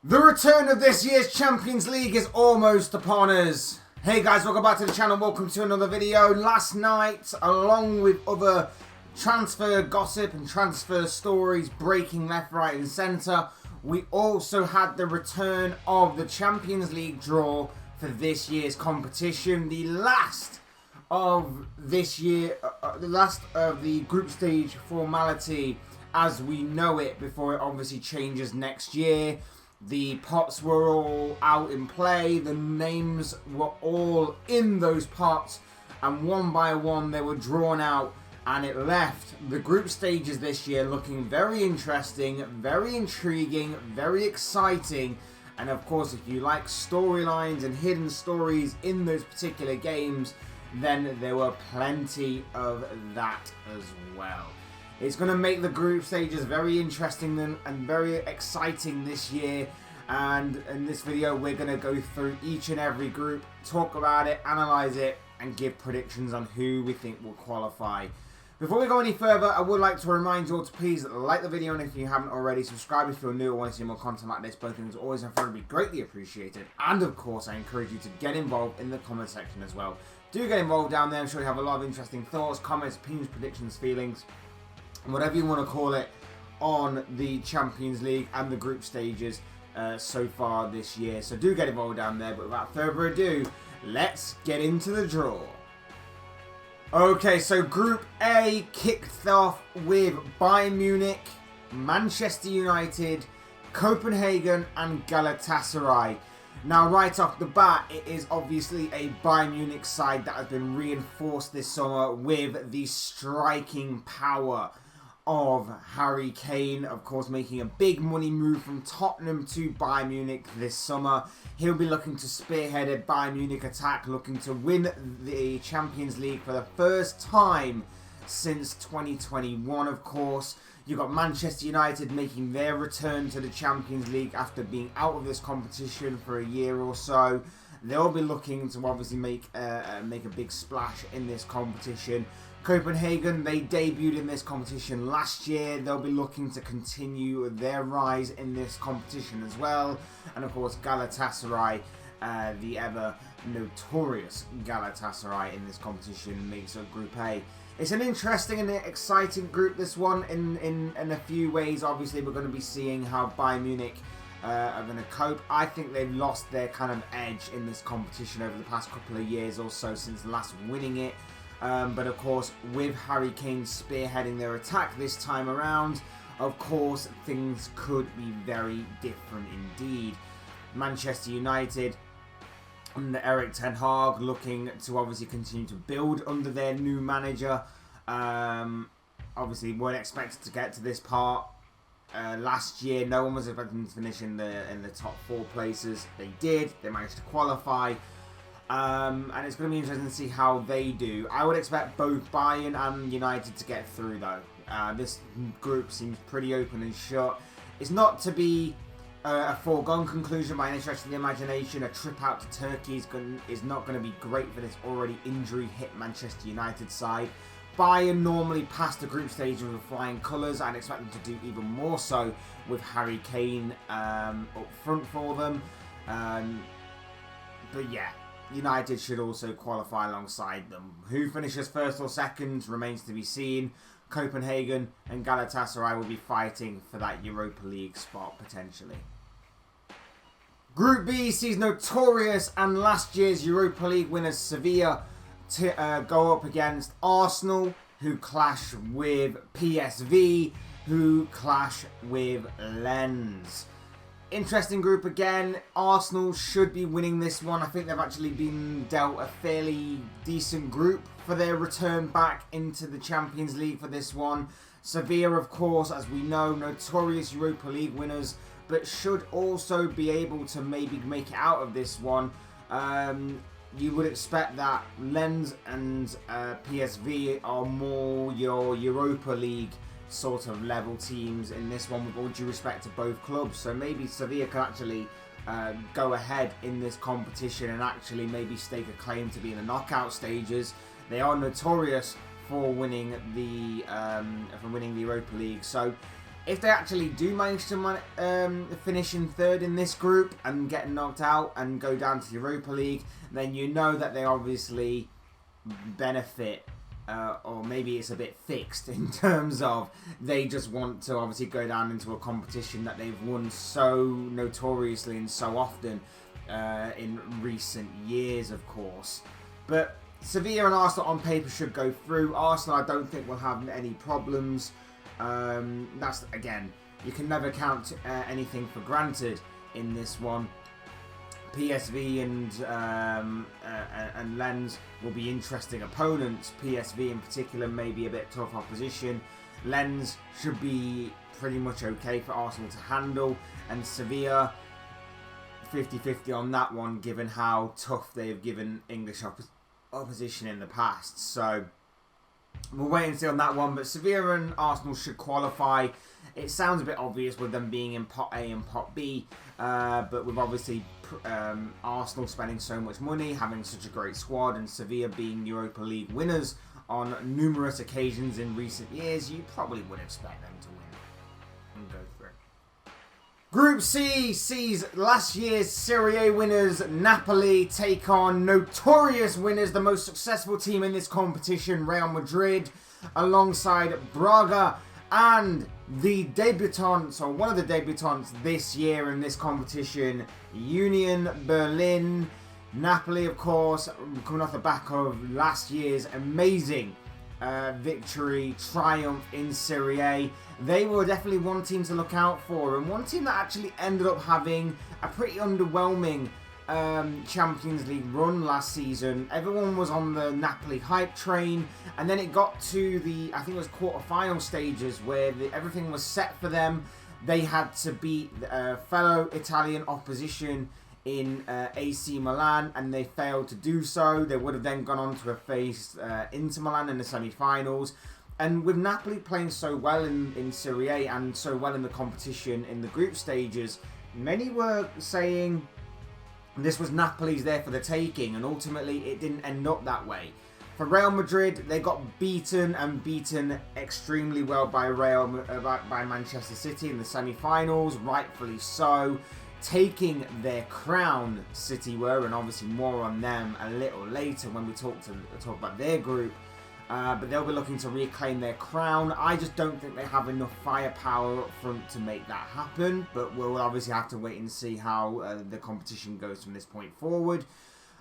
The return of this year's Champions League is almost upon us. Hey guys, welcome back to the channel, welcome to another video. Last night, along with other transfer gossip and transfer stories breaking left, right and centre, we also had the return of the Champions League draw for this year's competition. The last of this year, the last of the group stage formality as we know it before it obviously changes next year. The pots were all out in play, the names were all in those pots, and one by one they were drawn out, and it left the group stages this year looking very interesting, very intriguing, very exciting. And of course, if you like storylines and hidden stories in those particular games, then there were plenty of that as well. It's going to make the group stages very interesting and very exciting this year. And in this video, we're going to go through each and every group, talk about it, analyze it, and give predictions on who we think will qualify. Before we go any further, I would like to remind you all to please like the video, and if you haven't already, subscribe if you're new or want to see more content like this. Both things always and forever be greatly appreciated. And of course, I encourage you to get involved in the comment section as well. Do get involved down there. I'm sure you have a lot of interesting thoughts, comments, opinions, predictions, feelings, whatever you want to call it, on the Champions League and the group stages so far this year. So do get involved down there, but without further ado, let's get into the draw. Okay, so Group A kicked off with Bayern Munich, Manchester United, Copenhagen and Galatasaray. Now, right off the bat, it is obviously a Bayern Munich side that has been reinforced this summer with the striking power of Harry Kane, of course, making a big money move from Tottenham to Bayern Munich this summer. He'll be looking to spearhead a Bayern Munich attack, looking to win the Champions League for the first time since 2021, of course. You've got Manchester United making their return to the Champions League after being out of this competition for a year or so. They'll be looking to obviously make a big splash in this competition. Copenhagen, they debuted in this competition last year. They'll be looking to continue their rise in this competition as well. And of course, Galatasaray, the ever notorious Galatasaray in this competition, makes up Group A. It's an interesting and exciting group, this one, in a few ways. Obviously, we're going to be seeing how Bayern Munich are going to cope. I think they've lost their kind of edge in this competition over the past couple of years or so since last winning it. But of course, with Harry Kane spearheading their attack this time around, of course, things could be very different indeed. Manchester United, under Erik ten Hag, looking to obviously continue to build under their new manager. Obviously, weren't expected to get to this part. Last year, no one was expecting to finish in the top 4 places. They did. They managed to qualify. And it's going to be interesting to see how they do. I would expect both Bayern and United to get through, though. This group seems pretty open and shut. It's not to be a foregone conclusion by any stretch of the imagination. A trip out to Turkey is not going to be great for this already injury-hit Manchester United side. Bayern normally pass the group stage with flying colours. I'd expect them to do even more so with Harry Kane up front for them. But yeah, United should also qualify alongside them. Who finishes first or second remains to be seen. Copenhagen and Galatasaray will be fighting for that Europa League spot potentially. Group B sees notorious and last year's Europa League winners Sevilla to go up against Arsenal, who clash with PSV, who clash with Lens. Interesting group again. Arsenal should be winning this one. I think they've actually been dealt a fairly decent group for their return back into the Champions League for this one. Sevilla, of course, as we know, notorious Europa League winners, but should also be able to maybe make it out of this one. You would expect that Lens and PSV are more your Europa League sort of level teams in this one, with all due respect to both clubs. So maybe Sevilla can actually go ahead in this competition and actually maybe stake a claim to be in the knockout stages. They are notorious for winning the Europa League. So if they actually do manage to finish in third in this group and get knocked out and go down to the Europa League, then you know that they obviously benefit, or maybe it's a bit fixed in terms of they just want to obviously go down into a competition that they've won so notoriously and so often in recent years, of course. But Sevilla and Arsenal on paper should go through. Arsenal, I don't think will have any problems. That's, again, you can never count anything for granted in this one. PSV and Lens will be interesting opponents. PSV in particular may be a bit tough opposition. Lens should be pretty much okay for Arsenal to handle. And Sevilla, 50-50 on that one, given how tough they have given English opposition in the past. So we'll wait and see on that one. But Sevilla and Arsenal should qualify. It sounds a bit obvious with them being in Pot A and Pot B, but with obviously Arsenal spending so much money, having such a great squad, and Sevilla being Europa League winners on numerous occasions in recent years, you probably would expect them to win and go through. Group C sees last year's Serie A winners Napoli take on notorious winners, the most successful team in this competition, Real Madrid, alongside Braga and the debutants, or one of the debutants this year in this competition, Union Berlin. Napoli, of course, coming off the back of last year's amazing victory, triumph in Serie A. They were definitely one team to look out for, and one team that actually ended up having a pretty underwhelming Champions League run last season. Everyone was on the Napoli hype train, and then it got to the, I think it was quarter-final stages, where everything was set for them. They had to beat fellow Italian opposition in AC Milan, and they failed to do so. They would have then gone on to have faced Inter Milan in the semi-finals. And with Napoli playing so well in Serie A and so well in the competition in the group stages, many were saying this was Napoli's there for the taking, and ultimately it didn't end up that way. For Real Madrid, they got beaten, and beaten extremely well by by Manchester City in the semi-finals, rightfully so. Taking their crown, City were, and obviously more on them a little later when we talk about their group. But they'll be looking to reclaim their crown. I just don't think they have enough firepower up front to make that happen. But we'll obviously have to wait and see how the competition goes from this point forward.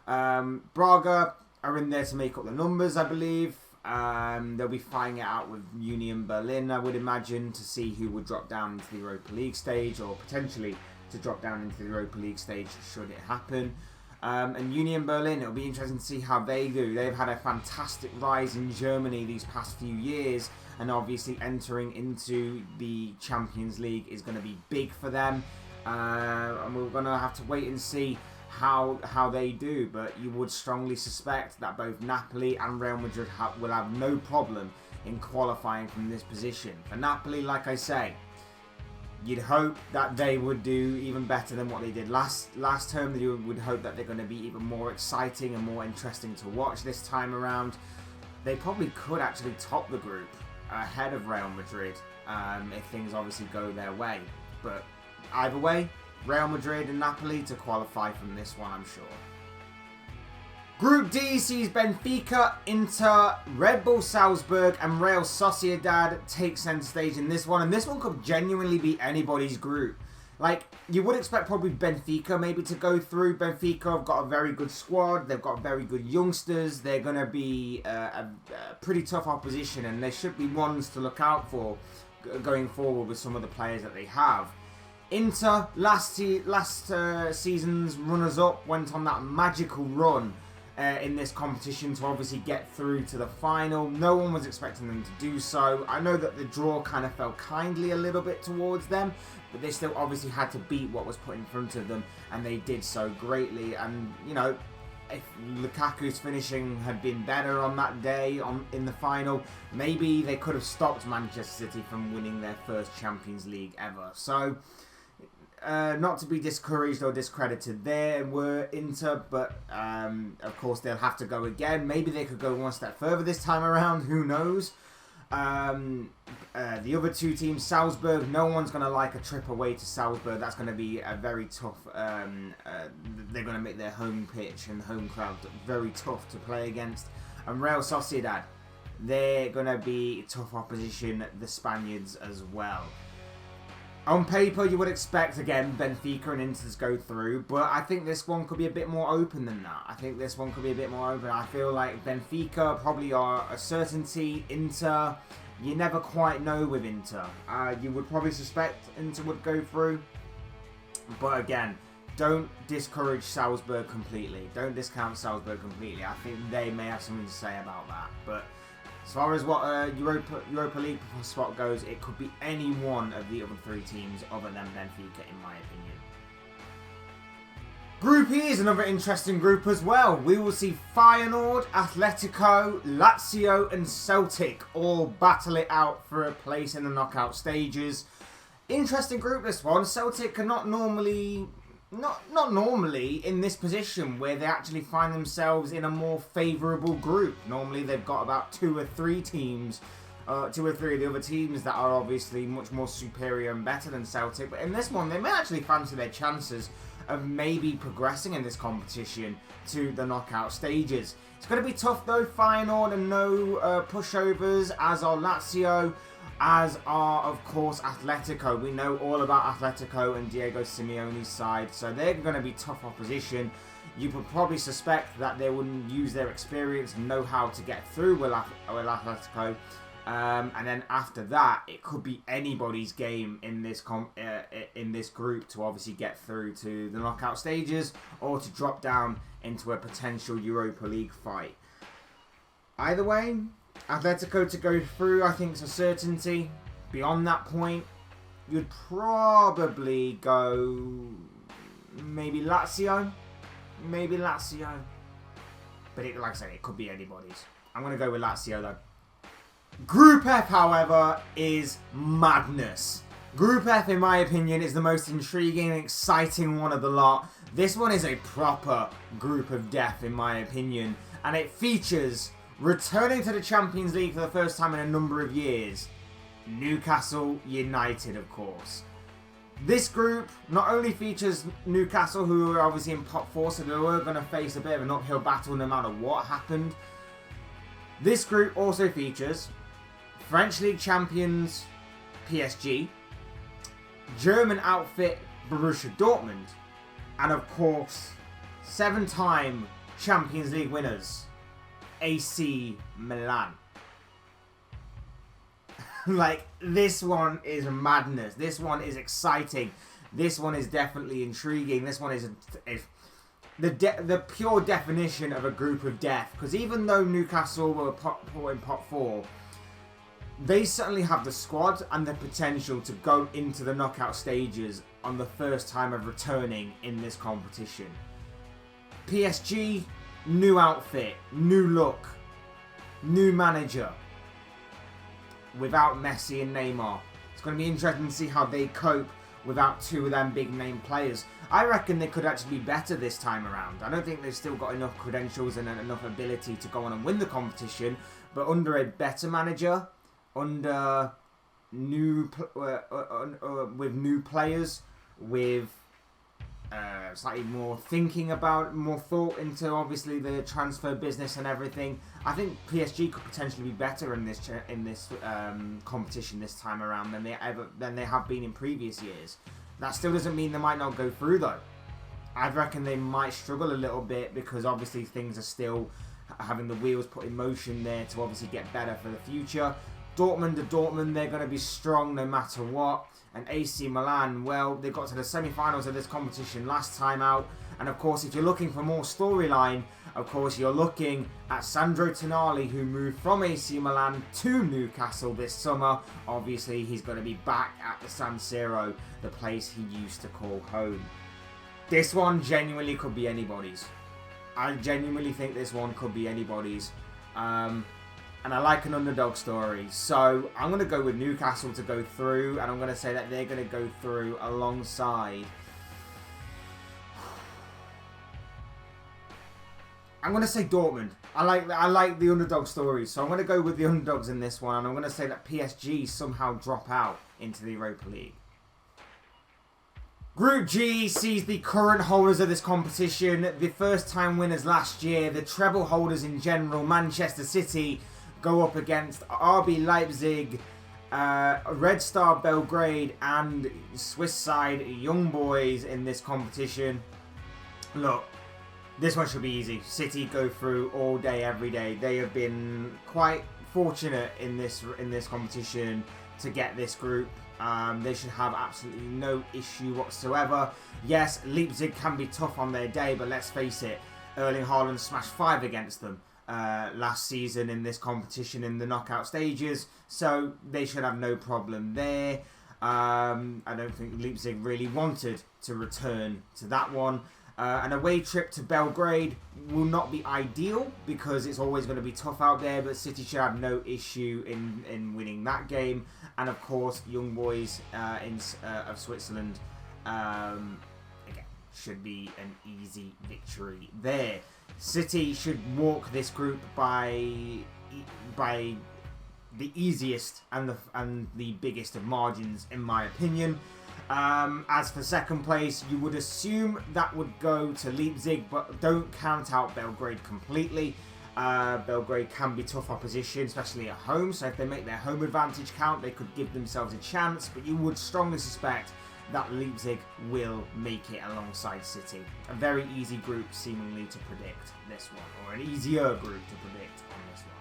Braga are in there to make up the numbers, I believe. They'll be fighting it out with Union Berlin, I would imagine, to see who would drop down into the Europa League stage, or potentially to drop down into the Europa League stage should it happen. And Union Berlin, it'll be interesting to see how they do. They've had a fantastic rise in Germany these past few years, and obviously entering into the Champions League is going to be big for them. And we're going to have to wait and see how they do. But you would strongly suspect that both Napoli and Real Madrid will have no problem in qualifying from this position. For Napoli, like I say, you'd hope that they would do even better than what they did last term. You would hope that they're going to be even more exciting and more interesting to watch this time around. They probably could actually top the group ahead of Real Madrid if things obviously go their way. But either way, Real Madrid and Napoli to qualify from this one, I'm sure. Group D sees Benfica, Inter, Red Bull Salzburg and Real Sociedad take centre stage in this one. And this one could genuinely be anybody's group. Like, you would expect probably Benfica maybe to go through. Benfica have got a very good squad. They've got very good youngsters. They're going to be a pretty tough opposition, and they should be ones to look out for going forward with some of the players that they have. Inter, last season's runners-up, went on that magical run in this competition to obviously get through to the final. No one was expecting them to do so. I know that the draw kind of fell kindly a little bit towards them, but they still obviously had to beat what was put in front of them, and they did so greatly. And, you know, if Lukaku's finishing had been better on that day in the final, maybe they could have stopped Manchester City from winning their first Champions League ever. So, not to be discouraged or discredited, there were Inter, but of course they'll have to go again. Maybe they could go one step further this time around, who knows. The other two teams, Salzburg, no one's going to like a trip away to Salzburg. That's going to be a very tough... they're going to make their home pitch and home crowd very tough to play against. And Real Sociedad, they're going to be tough opposition, the Spaniards as well. On paper, you would expect, again, Benfica and Inter to go through, but I think this one could be a bit more open than that. I feel like Benfica probably are a certainty. Inter, you never quite know with Inter. You would probably suspect Inter would go through, but again, don't discourage Salzburg completely. Don't discount Salzburg completely. I think they may have something to say about that, but... As far as what Europa League spot goes, it could be any one of the other three teams other than Benfica, in my opinion. Group E is another interesting group as well. We will see Feyenoord, Atletico, Lazio and Celtic all battle it out for a place in the knockout stages. Interesting group, this one. Celtic are not normally in this position where they actually find themselves in a more favourable group. Normally they've got about two or three of the other teams that are obviously much more superior and better than Celtic. But in this one, they may actually fancy their chances of maybe progressing in this competition to the knockout stages. It's going to be tough though. Feyenoord and no pushovers, as are Lazio, as are, of course, Atletico. We know all about Atletico and Diego Simeone's side, so they're going to be tough opposition. You would probably suspect that they wouldn't use their experience and know how to get through with Atletico. And then after that, it could be anybody's game in this group to obviously get through to the knockout stages or to drop down into a potential Europa League fight. Either way, Atletico to go through, I think, is a certainty. Beyond that point, you'd probably go maybe Lazio. But like I said, it could be anybody's. I'm going to go with Lazio though. Group F, however, is madness. Group F, in my opinion, is the most intriguing and exciting one of the lot. This one is a proper group of death, in my opinion. And it features, returning to the Champions League for the first time in a number of years, Newcastle United, of course. This group not only features Newcastle, who are obviously in top 4, so they were going to face a bit of an uphill battle no matter what happened. This group also features French League champions PSG, German outfit Borussia Dortmund, and of course, 7-time Champions League winners AC Milan. Like, this one is madness. This one is exciting. This one is definitely intriguing. This one is the pure definition of a group of death. Because even though Newcastle were in pot 4, they certainly have the squad and the potential to go into the knockout stages on the first time of returning in this competition. PSG, new outfit, new look, new manager. Without Messi and Neymar. It's going to be interesting to see how they cope without two of them big name players. I reckon they could actually be better this time around. I don't think they've still got enough credentials and enough ability to go on and win the competition, but under a better manager, under with new players, with slightly more thinking about, more thought into obviously the transfer business and everything, I think PSG could potentially be better in this competition this time around than they have been in previous years. That still doesn't mean they might not go through though. I reckon they might struggle a little bit because obviously things are still having the wheels put in motion there to obviously get better for the future. Dortmund are Dortmund, they're going to be strong no matter what. And AC Milan, well, they got to the semi-finals of this competition last time out. And of course, if you're looking for more storyline, of course, you're looking at Sandro Tonali, who moved from AC Milan to Newcastle this summer. Obviously, he's going to be back at the San Siro, the place he used to call home. This one genuinely could be anybody's. I genuinely think this one could be anybody's. And I like an underdog story. So I'm going to go with Newcastle to go through. And I'm going to say that they're going to go through alongside I'm going to say Dortmund. I like the underdog stories, so I'm going to go with the underdogs in this one, and I'm going to say that PSG somehow drop out into the Europa League. Group G sees the current holders of this competition, the first-time winners last year, the treble holders in general, Manchester City, go up against RB Leipzig, Red Star Belgrade, and Swiss side Young Boys in this competition. Look, this one should be easy. City go through all day, every day. They have been quite fortunate in this competition to get this group. They should have absolutely no issue whatsoever. Yes, Leipzig can be tough on their day, but let's face it, Erling Haaland smashed 5 against them last season in this competition in the knockout stages, so they should have no problem there. I don't think Leipzig really wanted to return to that one. An away trip to Belgrade will not be ideal because it's always going to be tough out there, but City should have no issue in winning that game. And of course, Young Boys of Switzerland again, should be an easy victory there. City should walk this group by the easiest and the biggest of margins, in my opinion. As for second place, you would assume that would go to Leipzig, but don't count out Belgrade completely. Belgrade can be tough opposition, especially at home, so if they make their home advantage count, they could give themselves a chance, but you would strongly suspect that Leipzig will make it alongside City. A very easy group, seemingly, to predict this one, or an easier group to predict on this one.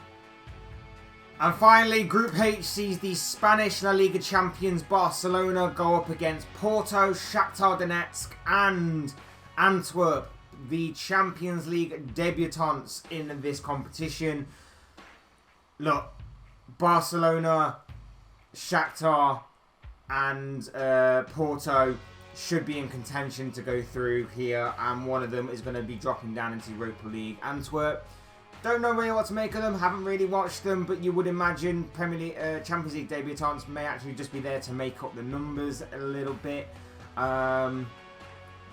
And finally, Group H sees the Spanish La Liga champions Barcelona go up against Porto, Shakhtar Donetsk, and Antwerp, the Champions League debutants in this competition. Look, Barcelona, Shakhtar, and Porto should be in contention to go through here, and one of them is going to be dropping down into Europa League. Antwerp, don't know really what to make of them, haven't really watched them, but you would imagine Premier League, Champions League debutants may actually just be there to make up the numbers a little bit.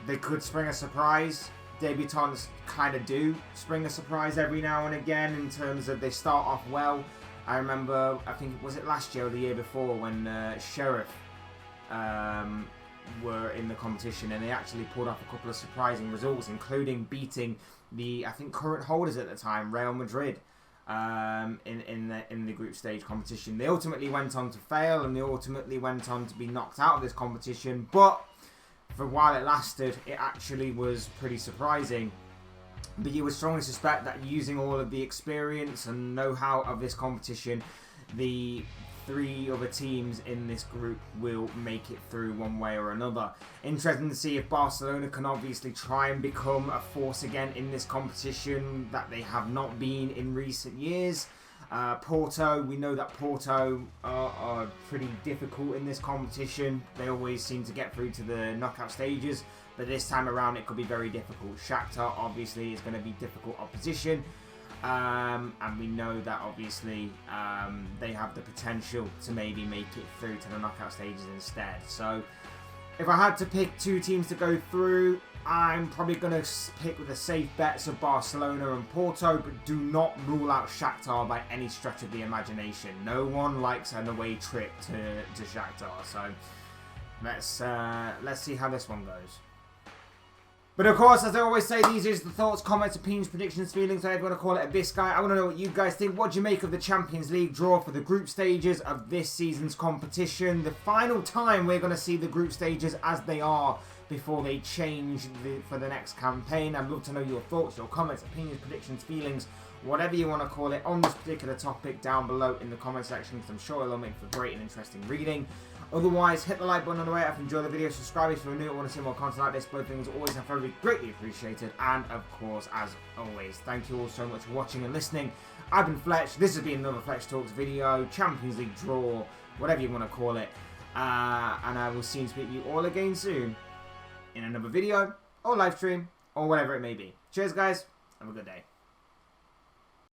They could spring a surprise. Debutants kind of do spring a surprise every now and again in terms of they start off well. I remember, I think, was it last year or the year before when Sheriff were in the competition, and they actually pulled off a couple of surprising results, including beating the, I think, current holders at the time, Real Madrid, in the group stage competition. They ultimately went on to fail, and they ultimately went on to be knocked out of this competition, but for a while it lasted, it actually was pretty surprising. But you would strongly suspect that using all of the experience and know-how of this competition, the 3 other teams in this group will make it through one way or another. Interesting to see if Barcelona can obviously try and become a force again in this competition that they have not been in recent years. Porto, we know that Porto are pretty difficult in this competition. They always seem to get through to the knockout stages, but this time around it could be very difficult. Shakhtar obviously is going to be difficult opposition, and we know that obviously they have the potential to maybe make it through to the knockout stages instead. So if I had to pick 2 teams to go through, I'm probably going to pick with the safe bets of Barcelona and Porto, but do not rule out Shakhtar by any stretch of the imagination. No one likes an away trip to Shakhtar, so let's see how this one goes. But of course, as I always say, these are the thoughts, comments, opinions, predictions, feelings, however you want to call it, of this guy. I want to know what you guys think. What do you make of the Champions League draw for the group stages of this season's competition? The final time we're going to see the group stages as they are before they change for the next campaign. I'd love to know your thoughts, your comments, opinions, predictions, feelings, whatever you want to call it, on this particular topic down below in the comment section, because I'm sure it'll make for great and interesting reading. Otherwise, hit the like button on the way up, enjoy the video, subscribe if you're new and want to see more content like this. Both things always have very greatly appreciated. And of course, as always, thank you all so much for watching and listening. I've been Fletch. This has been another Fletch Talks video, Champions League draw, whatever you want to call it. And I will see and speak to you all again soon in another video or live stream or whatever it may be. Cheers, guys. Have a good day.